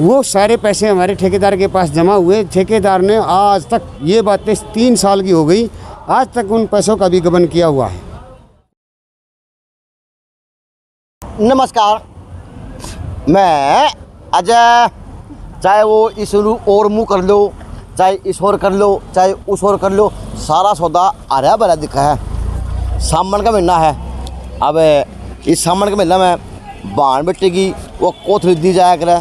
वो सारे पैसे हमारे ठेकेदार के पास जमा हुए। ठेकेदार ने आज तक, ये बातें 3 साल की हो गई, आज तक उन पैसों का भी गबन किया हुआ है। नमस्कार, मैं अजय। चाहे वो इस और मुँह कर लो, चाहे इस और कर लो, चाहे उस और कर लो, सारा सौदा हरा भरा दिखा है। सावन का महीना है। अब इस सावन के महीना में बाण बेटे की वो कोथली दी जाया करे,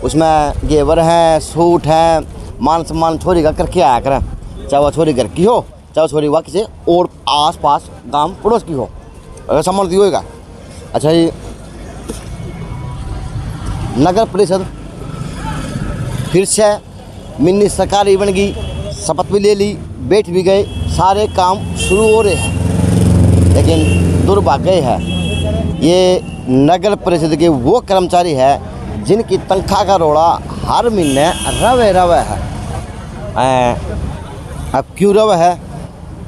उसमें घेवर हैं, सूट हैं, मान सम्मान छोरी का करके आया करें। चाहे वह छोरी घर की हो, चाहे वो छोरी वह किसी और आस पास गाँव पड़ोस की हो, अगर सम्मान दी होगा। अच्छा जी, नगर परिषद फिर से मिनी सरकारी बन गई, शपथ भी ले ली, बैठ भी गए, सारे काम शुरू हो रहे हैं। लेकिन दुर्भाग्य है, ये नगर परिषद के वो कर्मचारी है जिनकी तनख्वाह का रोड़ा हर महीने रवे है। अब क्यों रवे है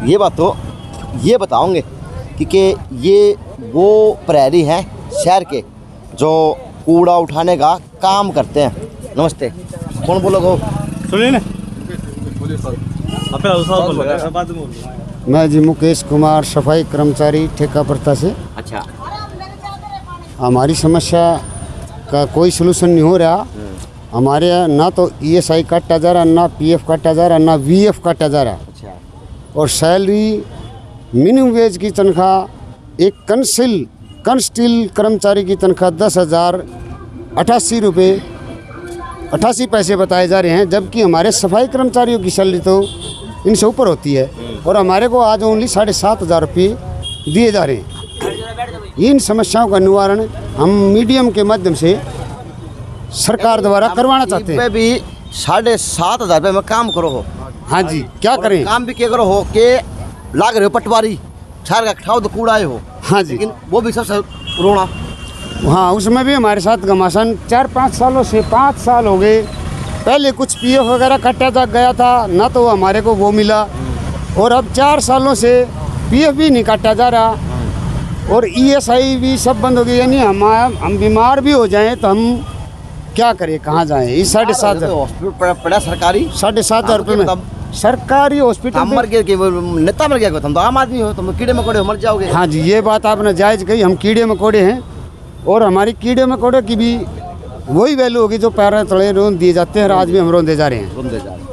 ये बात तो ये बताओगे कि ये वो प्रहरी हैं शहर के जो कूड़ा उठाने का काम करते हैं। नमस्ते, कौन बोलोगे? सुनिए ना, मैं जी मुकेश कुमार, सफाई कर्मचारी ठेका प्रथा से। अच्छा, हमारी समस्या का कोई सलूशन नहीं हो रहा। हमारे यहाँ ना तो ESI काटा जा रहा, ना PF काटा जा रहा, ना VF काटा जा रहा। अच्छा। और सैलरी मिनिमम वेज की तनख्वाह एक कंस्टिल कर्मचारी की तनख्वाह 10,088 रुपये 88 पैसे बताए जा रहे हैं, जबकि हमारे सफाई कर्मचारियों की सैलरी तो इनसे ऊपर होती है और हमारे को आज ओनली 7,500 रुपये दिए जा रहे हैं। इन समस्याओं का निवारण हम मीडियम के माध्यम से सरकार द्वारा करवाना चाहते हैं। भी 7,500 रुपये में काम करो हो। हाँ जी, क्या करें? काम भी क्या करो हो कि लाग रहे हो पटवारी, छार का खाओ तो कूड़ा हो। हाँ जी, लेकिन वो भी सबसे रोना। हाँ, उसमें भी हमारे साथ घमासान 4-5 सालों से 5 साल हो गए। पहले कुछ PF वगैरह काटा जा गया था, ना तो हमारे को वो मिला, और अब 4 सालों से PF भी नहीं काटा जा रहा और ESI भी सब बंद हो गई। यानी हम बीमार भी हो जाएं तो हम क्या करें, कहाँ जाएं? इस 7,500 हॉस्पिटल पड़ा सरकारी 7,500 रुपये में सरकारी हॉस्पिटल मर गए कि नेता मर गया, तुम तो आम आदमी हो, तुम कीड़े मकोड़े हो, मर जाओगे। हाँ जी, ये बात आपने जायज़ कही। हम कीड़े मकोड़े हैं और हमारी कीड़े मकोड़े की भी वही वैल्यू होगी जो पैर तले रोन दिए जाते हैं। आज भी हम रोंदे जा रहे हैं।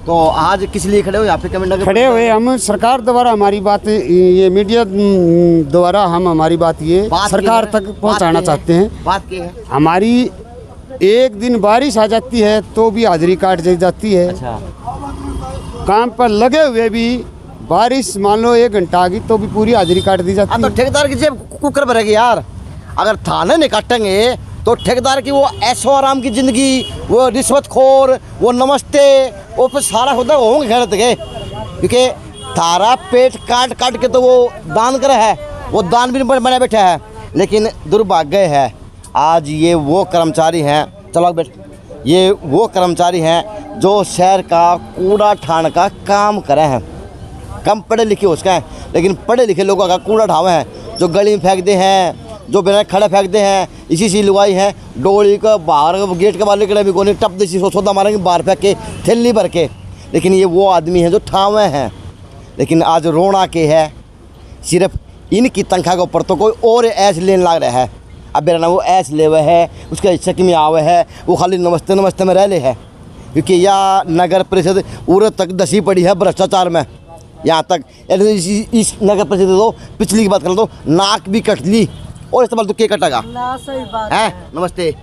तो आज किस लिए खड़े हो यहाँ पे? कमेंट खड़े हुए हम सरकार द्वारा हमारी बात, ये मीडिया द्वारा हम हमारी बात ये सरकार तक पहुँचाना चाहते हैं। बात क्या है? हमारी एक दिन बारिश आ जाती है तो भी हाजिरी काट दी जाती है। अच्छा। काम पर लगे हुए भी बारिश मान लो 1 घंटा आ गई तो भी पूरी हाजिरी काट दी जाती है। तो ठेकेदार की जेब कुकर भरेगी यार। अगर थाने नहीं काटेंगे तो ठेकेदार की वो ऐशो आराम की जिंदगी, वो रिश्वतखोर, वो नमस्ते, वो फिर सारा होता होंगे गलत के, क्योंकि तारा पेट काट काट के तो वो दान करे है, वो दान भी बने बैठे है। लेकिन दुर्भाग्य है, आज ये वो कर्मचारी हैं, चलो बैठ, ये वो कर्मचारी हैं जो शहर का कूड़ा ठान का काम करे हैं। कम पढ़े लिखे उसका है, लेकिन पढ़े लिखे लोगों का कूड़ा ठावे हैं, जो गली में फेंकते हैं, जो बिना खड़े फेंकते हैं। इसी सी लुगाई हैं, डोली का बाहर गेट के बाहर निकले भी कोई टप देसी सौदा मारेंगे बाहर फेंक के थैली भर के। लेकिन ये वो आदमी हैं जो ठावे हैं। लेकिन आज रोना के है, सिर्फ इनकी तनख्वाह के ऊपर तो कोई और ऐश लेने लग रहा है। अब मेरा ना वो ऐश ले हुए है, उसके हिस्से में आवे है, वो खाली नमस्ते नमस्ते में रह ले है। क्योंकि यह नगर परिषद उर तक दसी पड़ी है भ्रष्टाचार में। यहाँ तक इस नगर परिषद तो पिछली की बात कर दो, नाक भी कट ली और इस्तेमाल तो के कटेगा ना। सही बात है। नमस्ते,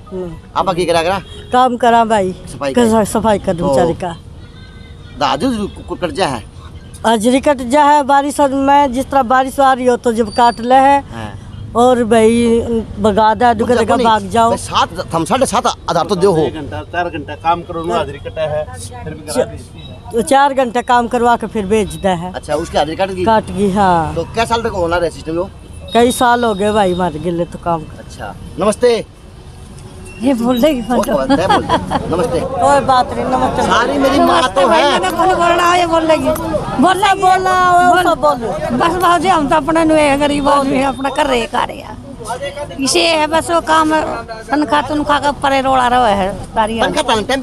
आप की करा काम करा भाई, सफाई कर बेचारी का दादू कट जा है, हाजिरी कट जा है। बारिश में जिस तरह बारिश आ रही हो तो जब काट ले है और भाई बगादा है, दुकान का भाग जाओ। 7,500 आधार तो दो हो। 4 घंटा काम करो ना, हाजिरी कटा है, फिर भी करा दी। 4 घंटे काम करवा के फिर बेच दे है। अच्छा, उसकी हाजिरी काट गई। हाँ, तो क्या साल तक होना रहे सिस्टम वो? कई साल हो गए भाई मार गिले तो काम। अच्छा, नमस्ते। ये बोल देगी नमस्ते। कोई बात नहीं, नमस्ते। सारी मेरी माँ तो है। बोलना है, बोल लेगी, बोलना बोल, बस भाजी हम तो अपने गरीब आदमी अपना कर रहे इसे है बस वो काम तनखा का परे रोड़ा रहा है सारी तनखा टाइम पे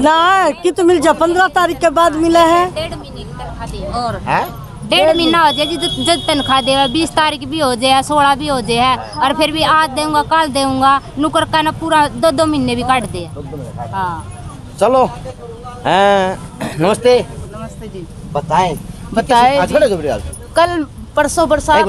ना कि तो मिल जा 15 तारीख के बाद मिला है। 1.5 महीने की तनख्वाह दी और हैं 1.5 महीना हो जाए जब तनख्वाह देगा 20 तारीख भी हो जाए 16 भी हो जाए और फिर भी आज दूंगा कल दूंगा नुकर का ना पूरा 2 महीने भी काट दे। हाँ चलो नमस्ते नमस्ते जी बताएं बताएं खड़े हो यार कल परसों बरसात एक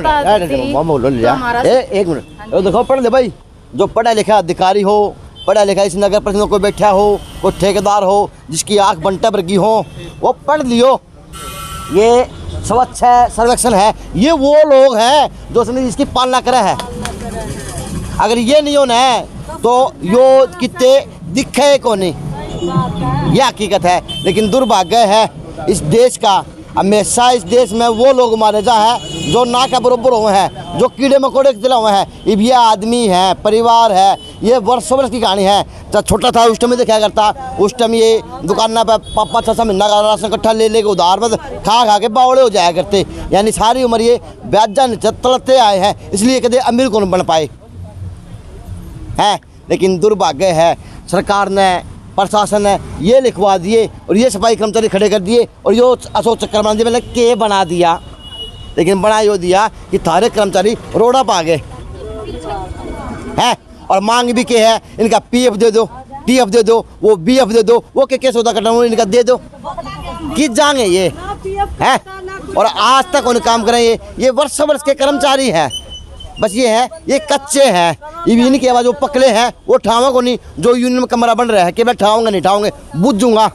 मिनट देखो पढ़ ले भाई जो पढ़ा लिखा अधिकारी हो पढ़ा लिखा इस नगर परिषद में कोई बैठा हो कोई ठेकेदार हो जिसकी आंख बंटा वर्गी हो वो पढ़ लियो। ये स्वच्छ है सर्वेक्षण है ये वो लोग हैं जो इसकी पालना करे है। अगर ये नहीं होना है तो यो कितने दिखे को नहीं ये हकीकत है। लेकिन दुर्भाग्य है इस देश का हमेशा इस देश में वो लोग मारे जा है जो ना के बराबर हुए हैं जो कीड़े मकोड़े के दिला हुए हैं। अब ये आदमी है परिवार है ये वर्षों वर्ष की कहानी है। जब छोटा था उस टाइम देखा करता उस टाइम ये दुकान पे 5-6 महीना का राशन इकट्ठा ले लेके उधार में खा के बावड़े हो जाया करते। यानी सारी उम्र ये ब्याजा नीचे तलते आए हैं इसलिए कदे अमीर कौन बन पाए हैं। लेकिन दुर्भाग्य है सरकार ने प्रशासन ने ये लिखवा दिए और ये सफाई कर्मचारी खड़े कर दिए और यो अशोक चक्कर बना दिया मतलब के बना दिया। लेकिन बना यो दिया कि सारे कर्मचारी रोड़ा पा गए हैं और मांग भी के है इनका पीएफ दे दो टीएफ दे दो वो बीएफ दे दो वो के सौदा करना इनका दे दो कि जाएंगे ये हैं। और आज तक उन्हें काम करें ये वर्षों वर्ष के कर्मचारी हैं। बस ये है ये कच्चे हैं इनकी आवाज़ वो पकड़े हैं वो ठावा को नहीं जो यूनियन में कमरा बन रहा है कि मैं ठाऊंगा नहीं ठाऊंगे बुझूंगा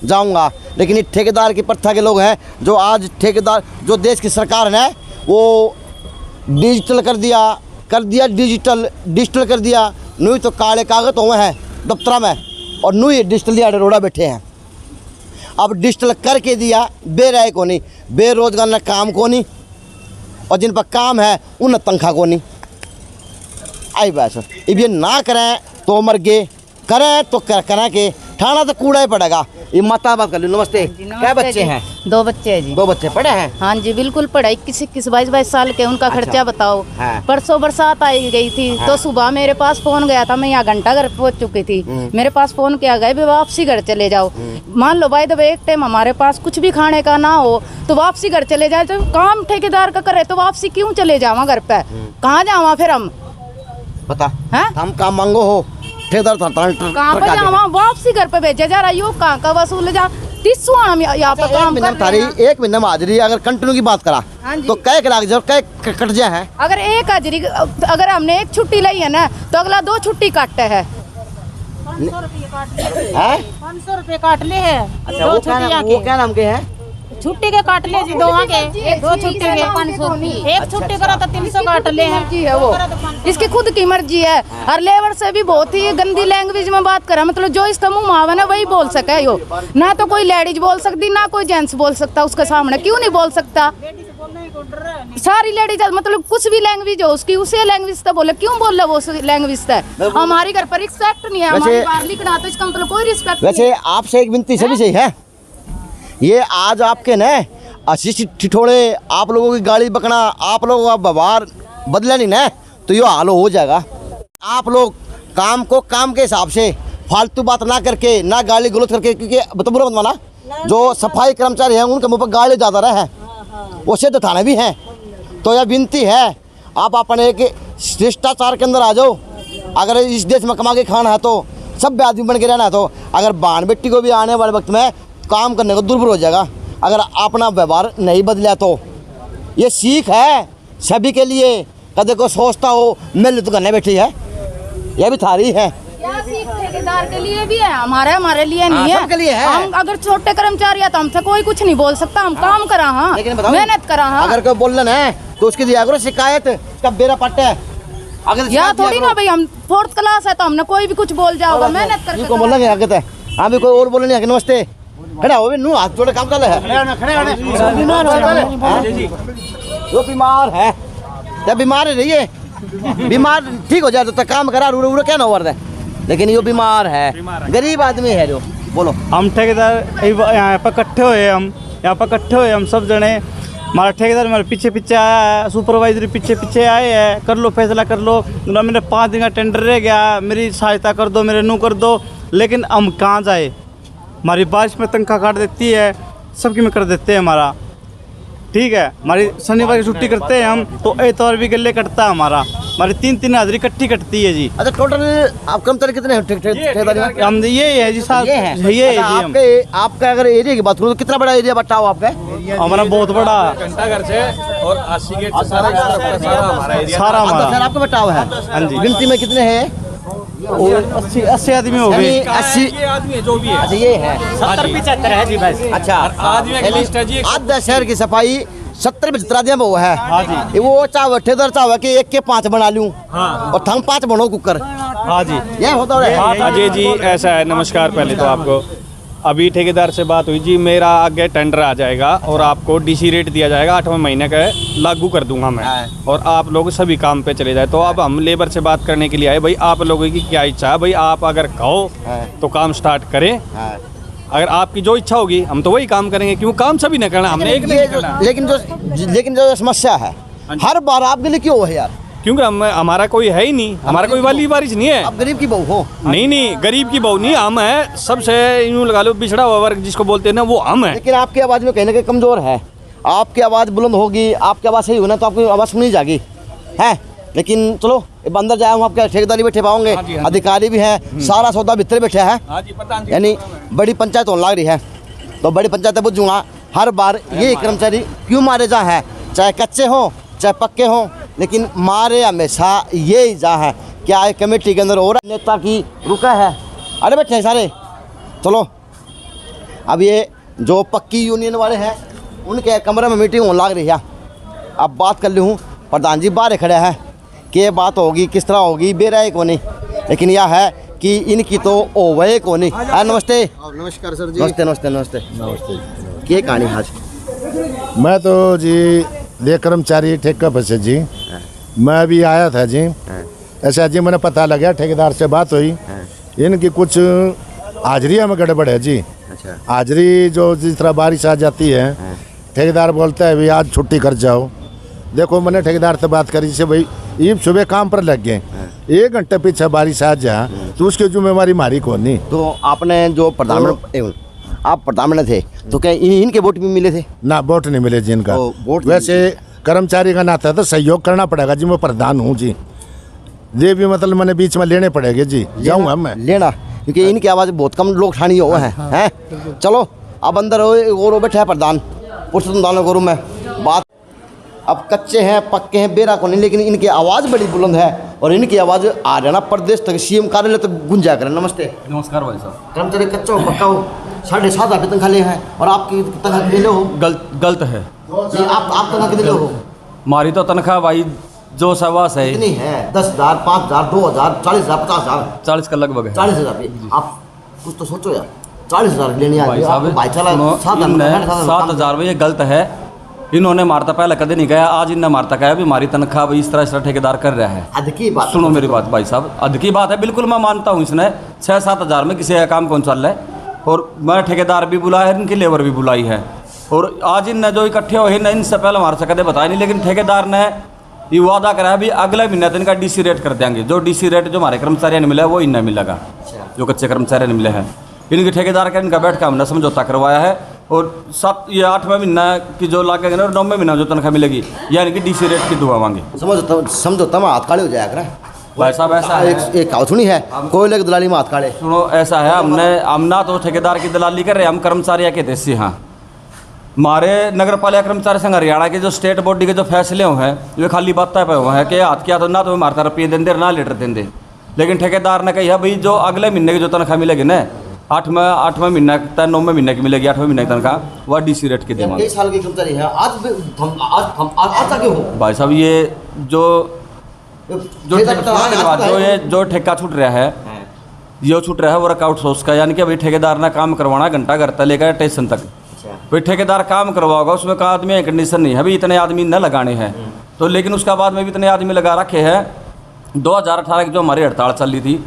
जाऊंगा। लेकिन ये ठेकेदार की प्रथा के लोग हैं जो आज ठेकेदार जो देश की सरकार है वो डिजिटल कर दिया डिजिटल कर दिया। नू तो काले कागज हुए हैं दफ्तर में और नू ही डिजिटल दिया रोड़ा बैठे हैं। अब डिजिटल करके दिया बेराय को नहीं बेरोजगार न काम को नहीं और जिन पर काम है उन तनख्वाह को नहीं आई बस। अब ये ना करें तो मर गए करें तो करें के ठाना तो कूड़ा ही पड़ेगा। ये माता बात कर लो नमस्ते क्या बच्चे हैं 2 बच्चे हैं जी 2 बच्चे पढ़े हैं हाँ जी बिल्कुल पढ़ाई 21 22 साल के उनका अच्छा। खर्चा बताओ। हाँ। परसों बरसात आई गई थी तो सुबह मेरे पास फोन गया था मैं यहाँ घंटा घर पहुँच चुकी थी। मेरे पास फोन किया गया भी वापसी घर चले जाओ। मान लो भाई एक टाइम हमारे पास कुछ भी खाने का ना हो तो वापसी घर चले जाए तो काम ठेकेदार का करे तो वापसी क्यों चले जावा घर पे कहाँ जावा फिर हम बता हैं हम काम मांगो हो ठेकेदार कहाँ पे जावा वापसी घर पे भेजा जा रहा है यो कहाँ का वसूल जा 30 हम यहाँ पे काम कर रहे हैं। एक महीना में हाजिरी अगर कंटिन्यू की बात करा हाँ जी। तो कै लाख जो कै कट जाए हैं। अगर एक हाजिरी अगर हमने एक छुट्टी ली है ना तो अगला 2 छुट्टी काटते हैं। 500 रुपये काट ले है अच्छा वो क्या नाम के हैं छुट्टी के काट ले जी 2 के 2 छुट्टी के 500 रुपये एक छुट्टी करा तो 300 काट ले हैं जी है वो इसकी खुद की मर्जी है। और लेबर से भी बहुत ही गंदी लैंग्वेज में बात करा मतलब जो इसका मुंह मावे ना वही बोल सके यो ना तो कोई लेडीज बोल सकती ना कोई जेंट्स बोल सकता उसके सामने क्यों नहीं बोल सकता। सारी लेडीज मतलब कुछ भी लैंग्वेज हो उसकी उसी लैंग्वेज से बोले क्यों बोल रहे वो लैंग्वेज से हमारे घर पर रिस्पेक्ट नहीं है हमारी बाहर लिखना तो इसका मतलब कोई रिस्पेक्ट। वैसे आपसे एक विनती सभी से है ये आज आपके न आशीष ठिठोड़े आप लोगों की गाड़ी बकना आप लोगों का व्यवहार बदला नहीं ना तो ये हाल हो जाएगा। आप लोग काम को काम के हिसाब से फालतू बात ना करके ना गाली गलौज करके क्योंकि बुरा मत माना जो सफाई कर्मचारी हैं उनके मुँह पर गाली ज़्यादा रहे हैं वो सिद्ध थाने भी हैं। तो यह विनती है आप अपने एक शिष्टाचार के अंदर आ जाओ। अगर इस देश में कमा के खाना है तो सब आदमी बन के रहना है तो अगर बाण बेटी को भी आने वाले वक्त में काम करने को दुर्भर हो जाएगा अगर अपना व्यवहार नहीं बदला तो। ये सीख है सभी के लिए कदे को सोचता हो मिल तो करने बैठी है यह भी थारी है ठेकेदार के लिए भी है हमारे लिए नहीं है सबके लिए है। हम अगर छोटे कर्मचारी है तो हमसे कोई कुछ नहीं बोल सकता हम काम करा हाँ मेहनत करा हाँ अगर कोई बोल है तो उसकी दिया करो शिकायत उसका बेरा पट्टा है। अगर या थोड़ी ना भाई हम 4th क्लास है तो हमने कोई भी कुछ बोल जाओगे मेहनत करके को बोलना आगे है हाँ भी कोई और बोलने नहीं नमस्ते खड़ा हो नू हाथ जोड़े काम कर ले जो बीमार है जब बीमार रही है बीमार ठीक हो जाए तो काम करा रू क्या ना वर्द है लेकिन ये बीमार है गरीब आदमी है जो बोलो हम ठेकेदार यहाँ पर इकट्ठे हुए हम सब जने हमारा ठेकेदार हमारे पीछे पीछे आया है, सुपरवाइजर पीछे पीछे आए हैं, कर लो फैसला कर लो। ना मेरे 5 दिन का टेंडर रह गया, मेरी सहायता कर दो, मेरे नू कर दो। लेकिन हम कहाँ जाए, हमारी बारिश में तनख्वाह काट देती है, सबकी में कर देते हैं हमारा। ठीक है, हमारी शनिवार की छुट्टी करते हैं हम, तो एतवार भी गले कटता है हमारा, हमारी 3-3 हाजिरी इकट्ठी कटती है जी। अच्छा टोटल आप कर्मचारी कितने हैं ठेकेदारी में? हम ये है जी साहब, ये है ये है अच्छा, जी। हम आपका अगर एरिया की बात करूँ तो कितना बड़ा एरिया बटा हो आपका? हमारा बहुत बड़ा घंटाघर से और 80 गेट से सारा हमारा एरिया सारा हमारा। आपका बटाव है? हाँ जी। गिनती में कितने हैं? 80 आदमी हो गए। 80 आदमी है जो भी है। अच्छा ये है 70-75 है जी बस। अच्छा आदमी की लिस्ट है जी। आधा शहर की सफाई 70-75 आदमी वो है। हाँ जी। वो चाहे ठेकेदार चाहे कि 1 के 5 बना लूं और थम 5 बनो कुकर। हाँ जी, ये होता है। अजय जी ऐसा है, नमस्कार। पहले तो आपको अभी ठेकेदार से बात हुई जी, मेरा आगे टेंडर आ जाएगा और आपको डीसी रेट दिया जाएगा, 8वें महीने का लागू कर दूंगा मैं, और आप लोग सभी काम पे चले जाए। तो अब हम लेबर से बात करने के लिए आए, भाई आप लोगों की क्या इच्छा है, भाई आप अगर कहो तो काम स्टार्ट करें, अगर आपकी जो इच्छा होगी हम तो वही काम करेंगे, क्यों काम सभी ने करना, हमने एक नहीं करना। लेकिन जो समस्या है हर बार आपके लिए क्यों है यार? क्योंकि हमारा कोई है ही नहीं, हमारा कोई वाली बारिश नहीं है। आप गरीब की बहू हो? नहीं, गरीब की बहू नहीं, हम है सबसे यूँ लगा लो बिछड़ा हुआ वर्ग जिसको बोलते हैं ना, वो हम है। लेकिन आपकी आवाज़ में कहीं ना कहीं कमज़ोर है, आपकी आवाज़ बुलंद होगी, आपकी आवाज़ सही होना तो आपकी आवाज़ सुनी जाएगी है। लेकिन चलो अंदर जाए, हम आपके ठेकेदारी बैठे पाओगे, अधिकारी भी हैं, सारा सौदा भीतर बैठे है, यानी बड़ी पंचायत होने लग रही है। तो बड़ी पंचायत बुझूंगा हर बार ये कर्मचारी क्यों मारे जा है, चाहे कच्चे हों चाहे पक्के हों, लेकिन मारे हमेशा ये ही जा है। क्या है कमेटी के अंदर और नेता की रुका है? अरे बैठे सारे, चलो अब ये जो पक्की यूनियन वाले हैं उनके कमरे में मीटिंग होने लग रही है। अब बात कर ली हूँ, प्रधान जी बाहर खड़े हैं, क्या बात होगी किस तरह होगी बेराए को नहीं, लेकिन यह है कि इनकी तो ओवे को नहीं। नमस्ते। नमस्कार सर जी। नमस्ते नमस्ते नमस्ते नमस्ते। क्या कहानी आज? मैं तो जी दे कर्मचारी ठेका पर से जी, मैं अभी आया था जी। ऐसा जी मैंने पता लगा, ठेकेदार से बात हुई, इनकी कुछ हाजिरिया में गड़बड़ है जी। हाजिरी जो जिस तरह बारिश आ जाती है, ठेकेदार बोलता है भाई आज छुट्टी कर जाओ। देखो मैंने ठेकेदार से बात करी से भाई ये सुबह काम पर लग गए, 1 घंटे पीछे बारिश आ जा तो उसकी जिम्मेवारी हमारी कौन नहीं। तो आपने जो प्रधानमंत्री आप प्रधानमंत्री थे तो क्या इनके वोट भी मिले थे? ना वोट नहीं मिले जी इनका। वोट वैसे कर्मचारी का नाता तो सहयोग करना पड़ेगा जी, मैं प्रधान हूँ जी, ये भी मतलब मैंने बीच में लेने पड़ेंगे जी, जाऊँगा मैं लेना, क्योंकि इनकी आवाज़ बहुत कम लोग ठानी हो हैं। चलो अब अंदर और बैठे हैं प्रधान, पुरुषोत्तम दानव करूँ मैं बात। अब कच्चे हैं पक्के हैं बेरा को नहीं, लेकिन इनकी आवाज़ बड़ी बुलंद है और इनकी आवाज़ हरियाणा प्रदेश तक सीएम कार्यालय तक गुंजा करें। नमस्ते। नमस्कार भाई साहब। कर्मचारी कच्चा हो पक्का हो 7,500 तनख्वाह ले हैं और आपकी तनख्वाह कितने हो? गलत है जी, आप तनख्वाह कितने हो? हमारी तो तनख्वाह भाई जो सवास है कितनी है? 10,000 5,000 2,000 40,000 50,000 40 का लगभग है। 40,000। आप कुछ तो सोचो यार, 40,000 लेने आ भाई गए साहब, भाईचारा 7,000 में ये गलत है। इन्होंने मारता पहले कदे नहीं गया, आज इन्हें मारता कहा भी हमारी तनख्वाह भाई इस तरह ठेकेदार कर रहा है। अध की बात सुनो मेरी बात भाई साहब, अध की बात है, बिल्कुल मैं मानता हूँ। इसने 6-7 हज़ार में किसी का काम कौन चल रहा है, और मैं ठेकेदार भी बुलाया है, इनकी लेबर भी बुलाई है, और आज इनने जो इकट्ठे हुए हैं इनसे पहले हमारे से कदे बताया नहीं, लेकिन ठेकेदार ने ये वादा करा है भी अगले महीने तो इनका डीसी रेट कर देंगे। जो डीसी रेट जो हमारे कर्मचारियों ने मिला वो इन्हें मिलेगा, जो कच्चे कर्मचारियों ने मिले हैं। इनके ठेकेदार का इनका बैठ कर हमने समझौता करवाया है, और 8वें महीना की जो लागेगा ना, और 9वें महीना जो तनख्वाह मिलेगी या इनकी डीसी रेट की दुआ मांगे। समझौता में हाथ काले हो जाया करा भाई साहब। ऐसा है, एक कहावत सुनी है, कोयले की दलाली में हाथ काले। सुनो ऐसा है, हम ना तो ठेकेदार की दलाली कर रहे, हम कर्मचारी के देश से। हाँ, हमारे नगर पालिका कर्मचारी संघ हरियाणा के जो स्टेट बॉडी के जो फैसले हुए हैं वे खाली बात पे हुए हैं कि हाथ किया तो ना तो हमारे रुपये देंगे ना लीटर देंगे, लेकिन ठेकेदार ने कही है भाई जो अगले महीने की जो तनख्वाह मिलेगी ना, 8वें महीना तक 9वें महीने की मिलेगी, 8वें महीने की तनख्वाह वह डीसी रेट की देंगे। साल की कर्मचारी है आज तक हो भाई साहब, ये जो ठेका छूट रहा है, ये छूट रहा है वर्कआउट सोर्स का, यानी कि अभी ठेकेदार ने काम करवाना घंटा घर तक लेकर स्टेशन तक। भाई ठेकेदार काम करवाओगा, उसमें का आदमी कंडीशन नहीं है भाई इतने आदमी न लगाने हैं, तो लेकिन उसका बाद में भी इतने आदमी लगा रखे हैं। 2018 की जो हमारी हड़ताल चल रही थी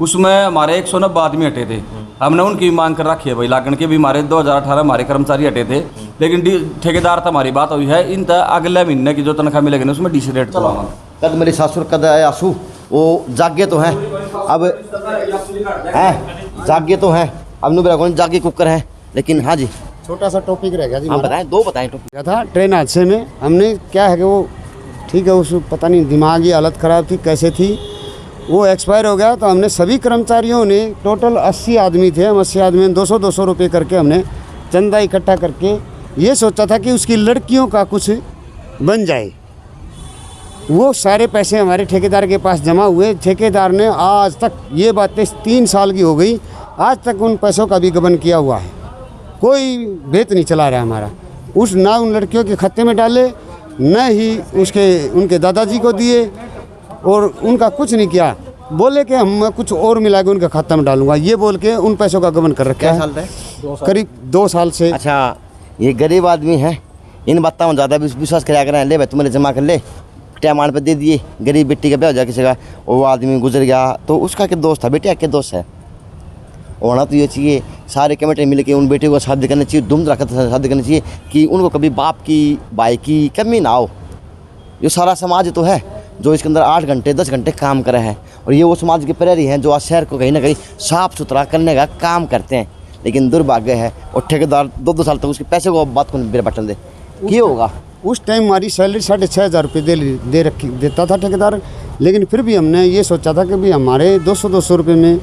उसमें हमारे 190 आदमी हटे थे। हमने उनकी भी मांग कर रखी है भाई, लागण के भी हमारे 2018 हमारे कर्मचारी हटे थे, लेकिन ठेकेदार तो हमारी बात हुई है, इन अगले महीने की जो तनख्वाह मिलेगी ना उसमें डीसी रेट चलाऊंगा। कद मेरी सासुर कद आंसू वो जागे तो हैं, अब हैं जागे तो हैं, अब नु मेरा जागे कुकर है। लेकिन हाँ जी, छोटा सा टॉपिक रह गया जी। हाँ मेरा। बताएं, दो बताएं टॉपिक। क्या था ट्रेन हादसे में हमने क्या है कि वो ठीक है, उस पता नहीं दिमागी हालत ख़राब थी कैसे थी, वो एक्सपायर हो गया। तो हमने सभी कर्मचारियों ने टोटल 80 आदमी थे, हम 80 आदमी में 200-200 रुपये करके हमने चंदा इकट्ठा करके ये सोचा था कि उसकी लड़कियों का कुछ बन जाए। वो सारे पैसे हमारे ठेकेदार के पास जमा हुए। ठेकेदार ने आज तक, ये बातें 3 साल की हो गई, आज तक उन पैसों का भी गबन किया हुआ है। कोई भेत नहीं चला रहा हमारा। उस ना उन लड़कियों के खाते में डाले, न ही उनके दादाजी को दिए, और उनका कुछ नहीं किया। बोले कि हम कुछ और मिला के उनके खाता में डालूंगा, ये बोल के उन पैसों का गबन कर रखा है। साल रहे? करीब 2 साल से। अच्छा, ये गरीब आदमी है, इन बातों में ज़्यादा विश्वास कराया करें। ले भाई तुम्हारे जमा कर ले, टाइम पे दे दिए, गरीब बेटी का ब्याह हो जाए किसी का, वो आदमी गुजर गया तो उसका क्या दोस्त था, बेटे क्या दोस्त है। होना तो ये चाहिए, सारे कमेटी मिल के उन बेटे को शादी करनी चाहिए, धूम धड़ाका शादी करनी चाहिए कि उनको कभी बाप की भाई की कमी ना हो। ये सारा समाज तो है जो इसके अंदर 8 घंटे 10 घंटे काम करे हैं, और ये वो समाज के प्रहरी हैं जो आज शहर को कहीं ना कहीं साफ़ सुथरा करने का काम करते हैं। लेकिन दुर्भाग्य है, और ठेकेदार 2-2 साल तक उसके पैसे को बात को बेर बटन दे, क्या होगा। उस टाइम हमारी सैलरी 6,500 रुपये देता था ठेकेदार, लेकिन फिर भी हमने ये सोचा था कि भाई हमारे 200-200 रुपये में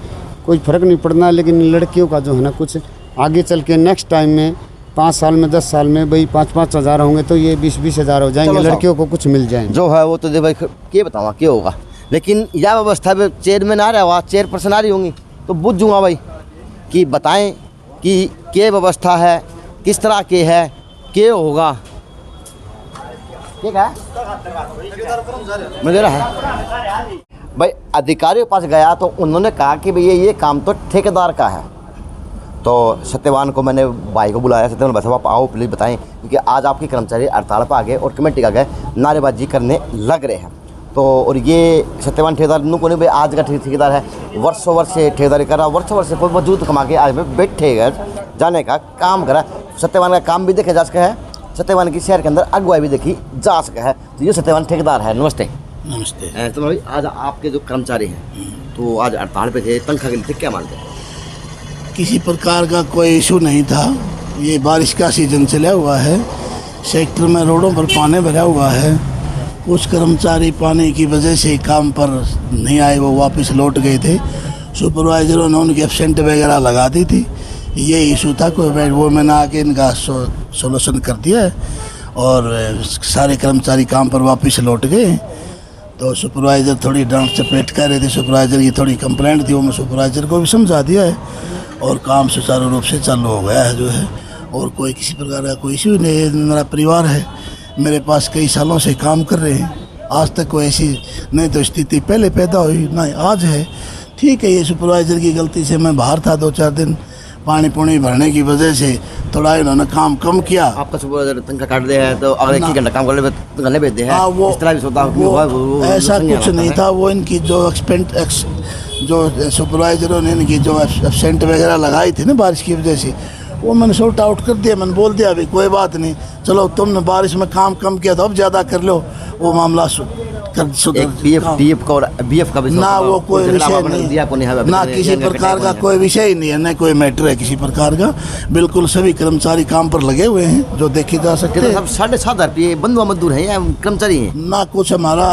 कोई फ़र्क नहीं पड़ना, लेकिन लड़कियों का जो है ना कुछ आगे चल के नेक्स्ट टाइम में 5 साल में 10 साल में भाई 5-5 हज़ार होंगे तो ये 20-20 हज़ार हो जाएंगे, लड़कियों को कुछ मिल जाएंगे। जो है वो तो दे भाई, क्या बताऊँ क्या होगा। लेकिन यह व्यवस्था में चेयरमैन आ रहा हुआ, चेयरपर्सन आ रही होंगी, तो बुझ जाऊँगा भाई कि बताएं कि क्या व्यवस्था है, किस तरह के है, क्या होगा। ठीक है, मुझे रहा भाई अधिकारियों के पास गया तो उन्होंने कहा कि भैया ये काम तो ठेकेदार का है। तो सत्यवान को मैंने भाई को बुलाया, सत्यवान भाई साहब आप आओ प्लीज़ बताएं, क्योंकि आज आपके कर्मचारी हड़ताल पर आ गए और कमेटी का गए नारेबाजी करने लग रहे हैं। तो और ये सत्यवान ठेकेदार को नहीं भाई आज का ठेकेदार है, वर्षों वर्ष से ठेकेदारी कर रहा, वर्षों वर्ष से कोई मजदूर कमा के आज में बैठे जाने का काम करा। सत्यवान का काम भी देखे जा सका है, सत्यवान की शहर के अंदर अगुवाई भी देखी जा सका है। तो ये सत्यवान ठेकेदार है। नमस्ते। नमस्ते। तो भाई आज आपके जो कर्मचारी हैं तो आज हड़ताल पे थे, तनख्वाह के लिए क्या मानते हैं? किसी प्रकार का कोई इशू नहीं था, ये बारिश का सीजन चला हुआ है, सेक्टर में रोडों पर पानी भरा हुआ है, कुछ कर्मचारी पानी की वजह से काम पर नहीं आए, वो वापस लौट गए थे। सुपरवाइजरों ने उनकी एब्सेंट वगैरह लगा दी थी, ये इशू था कोई, वो मैंने आके इनका सोल्यूशन कर दिया है और सारे कर्मचारी काम पर वापस लौट गए। तो सुपरवाइज़र थोड़ी डांट चपेट कर रहे थे, सुपरवाइज़र की थोड़ी कंप्लेंट थी, वो मैं सुपरवाइज़र को भी समझा दिया है और काम सुचारू रूप से चालू हो गया है जो है। और कोई किसी प्रकार का कोई इशू नहीं है। मेरा परिवार है, मेरे पास कई सालों से काम कर रहे हैं, आज तक कोई ऐसी नहीं तो स्थिति पहले पैदा हुई ना आज है। ठीक है, ये सुपरवाइज़र की गलती से मैं बाहर था 2-4 दिन, पानी पुणी भरने की वजह से थोड़ा इन्होंने काम कम किया। आपका सुपरवाइजर तनख्वाह काट दिया है तो अगर 1 घंटा काम करने भेज दे है, वो इस तरह भी सोता वो ऐसा कुछ नहीं था। वो इनकी जो सुपरवाइजरों ने इनकी जो एब्सेंट वगैरह लगाई थी ना बारिश की वजह से, वो मैंने सॉर्ट आउट कर दिया। मैंने बोल दिया अभी कोई बात नहीं, चलो तुमने बारिश में काम कम किया तो अब ज़्यादा कर लो, वो मामला बीएफ का भी ना वो कोई विषय नहीं, ना किसी प्रकार का कोई विषय ही नहीं है, ना कोई मैटर है किसी प्रकार का। बिल्कुल सभी कर्मचारी काम पर लगे हुए हैं जो देखे जा सकते हैं। 7,500 रुपये बंधुआ मजदूर हैं या कर्मचारी हैं? ना कुछ हमारा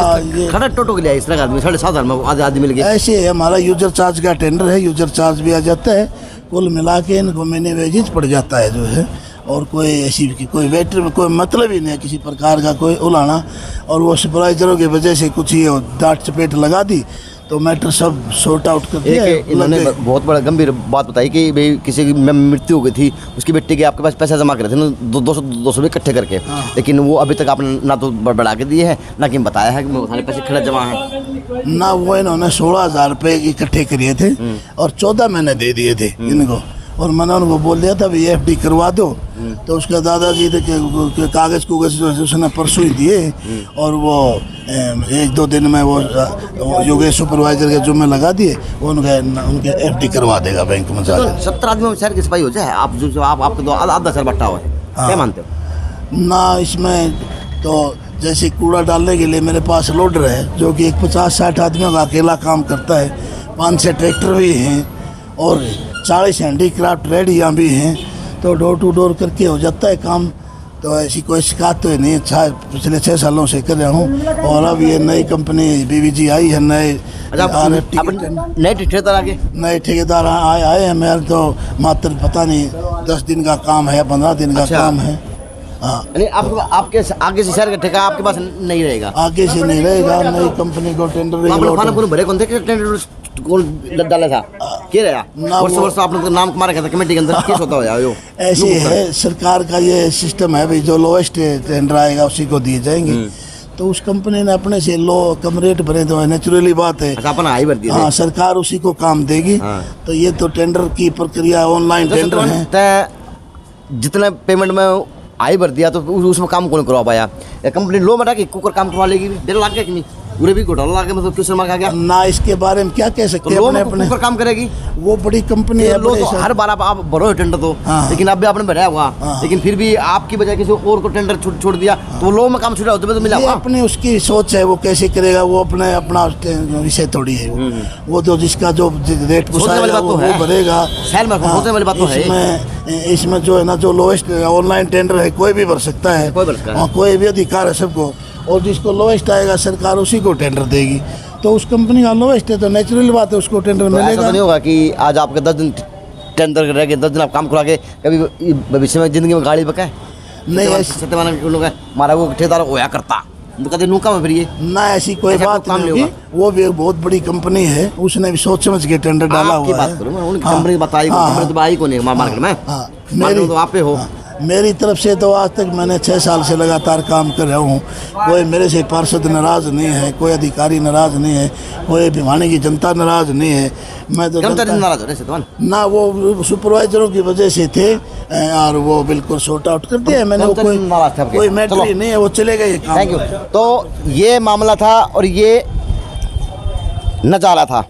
खड़ा टोटो के लिए इस तरह आदमी 7,500 में आदमी मिल गया। ऐसे है, हमारा यूजर चार्ज का टेंडर है, यूजर चार्ज भी आ जाता है, कुल मिला के इनको महीने वेजेज पड़ जाता है जो है। और कोई ऐसी कोई वेटर में कोई मतलब ही नहीं है किसी प्रकार का कोई उलाना। और वो सुपरवाइजरों की वजह से कुछ ये डांट चपेट लगा दी तो मैटर सब सॉर्ट आउट कर दिया। इन्होंने बहुत बड़ा गंभीर बात बताई कि भाई किसी की मृत्यु हो गई थी, उसकी बेटी के आपके पास पैसा जमा करे थे ना 200 इकट्ठे करके, लेकिन वो अभी तक आपने ना तो बढ़ा के दिए हैं ना कि बताया है कि सारे पैसे खड़े जमा हैं ना। वो इन्होंने 16,000 रुपये इकट्ठे किए थे और 14 महीने दे दिए थे इनको, और मैंने उनको बोल दिया था भी FD करवा दो। तो उसका दादाजी के कागज़ कुगज़ जो है उसने परसों ही दिए और वो 1-2 दिन में वो योगेश सुपरवाइजर के जुम्मे लगा दिए, वो उनके FD करवा देगा बैंक में जाकर। 70 आदमी में शहर की सफाई हो जाए, आप जो आपके तो आधा शहर बट्टा हुआ है, क्या मानते हो? ना इसमें तो जैसे कूड़ा डालने के लिए मेरे पास लोडर है जो कि एक 50-60 आदमियों का अकेला काम करता है, 5-6 ट्रैक्टर भी हैं और 40 हैंडीक्राफ्ट रेडियाँ भी हैं, तो डोर टू डोर करके हो जाता है काम। तो ऐसी कोई शिकायत तो नहीं, अच्छा पिछले 6 सालों से कर रहा हूँ। और अब ये नई कंपनी BVG आई है, नए नए ठेकेदार आगे नए ठेकेदार आए हैं। मेरे तो मात्र पता नहीं 10 दिन का काम है, 15 दिन का काम है। हाँ, यानी आपके आगे से शहर का ठेका आपके पास नहीं रहेगा, आगे से नहीं रहेगा। नई कंपनी को टेंडर खाना कौन भरे, कौन थे टेंडर कौन डाला था, क्या रहा वर्ष आपने नाम मारा था कमेटी के अंदर, क्या होता है? ऐसे है सरकार का ये सिस्टम है भाई, जो लोएस्ट टेंडर आएगा उसी को दिए जाएंगे। तो उस कंपनी ने अपने से लो कम रेट भरे तो नेचुरली बात है, अपन हाई भर दिया। हाँ, सरकार उसी को काम देगी। तो ये तो टेंडर की प्रक्रिया ऑनलाइन टेंडर है। जितने पेमेंट में आई भर दिया तो उसमें काम कौन करवा पाया? कंपनी लो मटा कि कुकर काम करवा लेगी, डेढ़ लाख कि नहीं, पूरे भी घोटाला लाके मतलब क्यों शर्मा खा गया ना, इसके बारे में क्या कह सकते हैं? तो अपने कुकर काम करेगी, वो बड़ी कंपनी है। लो तो हर बार आप भरो टेंडर तो, लेकिन अब भी आपने भरा हुआ, लेकिन फिर भी आपकी वजह किसी और को टेंडर छोड़ दिया तो लो में काम छूटा होता तो मिला। अपनी उसकी सोच है, वो कैसे करेगा, वो अपना विषय थोड़ी है। वो तो जिसका जो रेट पुसाएगा वो भरेगा। शहर में सोचने वाली बात तो है। इसमें जो है ना, जो लोएस्ट ऑनलाइन टेंडर है कोई भी भर सकता है, कोई भी अधिकार है सबको, और जिसको लोएस्ट आएगा सरकार उसी को टेंडर देगी। तो उस कंपनी का लोएस्ट है तो नेचुरल बात है उसको टेंडर मिलेगा। ऐसा तो नहीं होगा कि आज आपके 10 दिन टेंडर रह गए, 10 दिन आप काम करा के कभी भविष्य में जिंदगी में गाड़ी बकाए नहीं? सत्यवान लोग मारा वो ठेकेदार होया करता तो कभी नूका में फिर ये ना, ऐसी कोई बात नहीं होगी। वो भी बहुत बड़ी कंपनी है, उसने भी सोच समझ के टेंडर डाला हुआ है। कंपनी की बताई तो आई को नहीं मार्केट में, मेरी तो आप पे हो। मेरी तरफ से तो आज तक मैंने 6 साल से लगातार काम कर रहा हूँ। कोई मेरे से पार्षद नाराज़ नहीं है, कोई अधिकारी नाराज़ नहीं है, कोई भिवानी की जनता नाराज़ नहीं है। मैं तो नाराज हो रहे ना, वो सुपरवाइजरों की वजह से थे और वो बिल्कुल सॉर्ट आउट कर दिया मैंने। कोई मैटर ही नहीं है, वो चले गए। Thank you. तो ये मामला था और ये नजारा था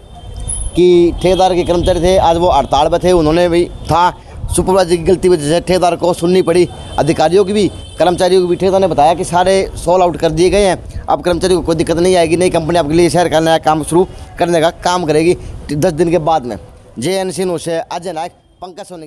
कि ठेकेदार के कर्मचारी थे, आज वो हड़ताल पे थे, उन्होंने भी था सुपरवाइजर की गलती वजह से ठेकेदार को सुननी पड़ी, अधिकारियों की भी कर्मचारियों की भी। ठेकेदार ने बताया कि सारे सॉल्व आउट कर दिए गए हैं, अब कर्मचारियों को कोई दिक्कत नहीं आएगी, नई कंपनी आपके लिए शहर का नया काम शुरू करने का काम करेगी 10 दिन के बाद में। JNC न्यूज़ से अजय नायक, पंकज सोनी।